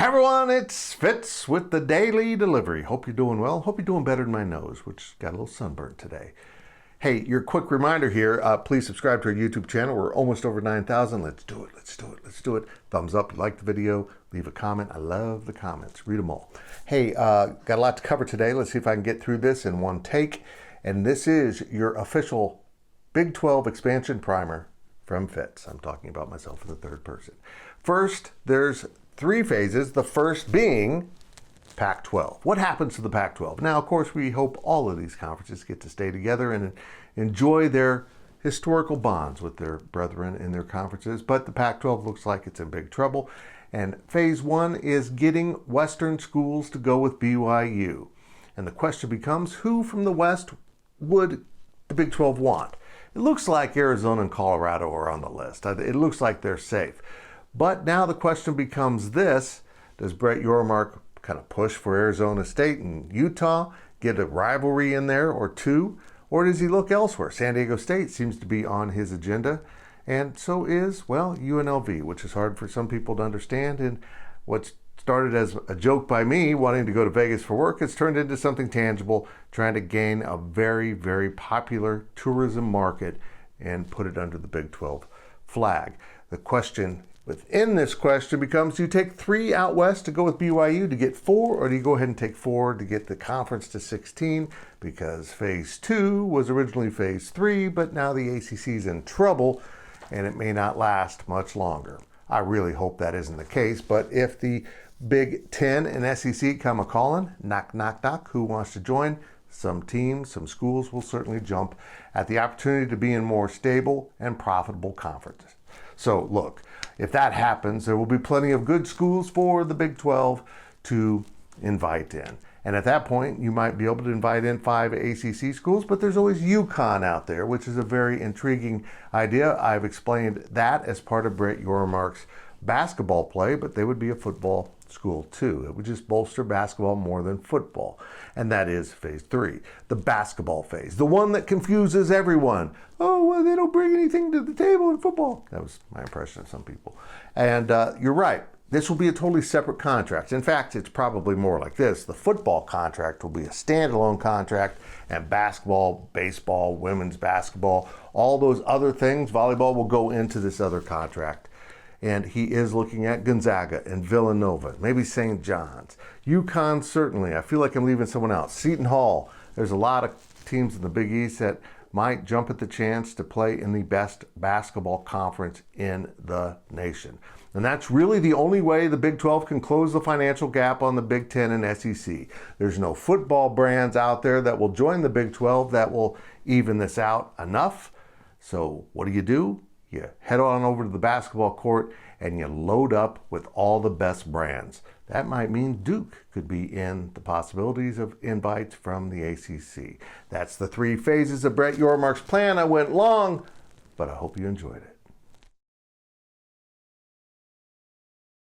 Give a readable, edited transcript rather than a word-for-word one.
everyone, it's Fitz with the Daily Delivery. Hope you're doing well. Hope you're doing better than my nose, which got a little sunburnt today. Hey, your quick reminder here, please subscribe to our YouTube channel. We're almost over 9,000. Let's do it. Thumbs up, you like the video, leave a comment. I love the comments, read them all. Hey, got a lot to cover today. Let's see if I can get through this in one take. And this is your official Big 12 expansion primer from Fitz. I'm talking about myself in the third person. First, there's three phases, the first being Pac-12. What happens to the Pac-12? Now, of course, we hope all of these conferences get to stay together and enjoy their historical bonds with their brethren in their conferences, but the Pac-12 looks like it's in big trouble. And phase one is getting Western schools to go with BYU. And the question becomes, who from the West would the Big 12 want? It looks like Arizona and Colorado are on the list. It looks like they're safe. But now the question becomes this: does Brett Yormark kind of push for Arizona State and Utah, get a rivalry in there or two? Or does he look elsewhere? San Diego State seems to be on his agenda, and so is, well, UNLV, which is hard for some people to understand. And what started as a joke by me wanting to go to Vegas for work has turned into something tangible, trying to gain a very, very popular tourism market and put it under the Big 12 flag. The question within this question becomes, do you take 3 out west to go with BYU to get 4, or do you go ahead and take 4 to get the conference to 16? Because phase 2 was originally phase 3, but now the ACC is in trouble and it may not last much longer. I really hope that isn't the case, but if the Big 10 and SEC come a-calling, knock, knock, knock, who wants to join? Some teams, some schools will certainly jump at the opportunity to be in more stable and profitable conferences. So look, if that happens, there will be plenty of good schools for the Big 12 to invite in. And at that point, you might be able to invite in 5 ACC schools, but there's always UConn out there, which is a very intriguing idea. I've explained that as part of Brett Yormark's basketball play, but they would be a football school too. It would just bolster basketball more than football. And that is phase 3, the basketball phase, the one that confuses everyone. Oh, well, they don't bring anything to the table in football. That was my impression of some people. And you're right. This will be a totally separate contract. In fact, it's probably more like this. The football contract will be a standalone contract, and basketball, baseball, women's basketball, all those other things, volleyball, will go into this other contract. And he is looking at Gonzaga and Villanova, maybe St. John's. UConn, certainly. I feel like I'm leaving someone out. Seton Hall. There's a lot of teams in the Big East that might jump at the chance to play in the best basketball conference in the nation. And that's really the only way the Big 12 can close the financial gap on the Big 10 and SEC. There's no football brands out there that will join the Big 12 that will even this out enough. So what do? You head on over to the basketball court and you load up with all the best brands. That might mean Duke could be in the possibilities of invites from the ACC. That's the 3 phases of Brett Yormark's plan. I went long, but I hope you enjoyed it.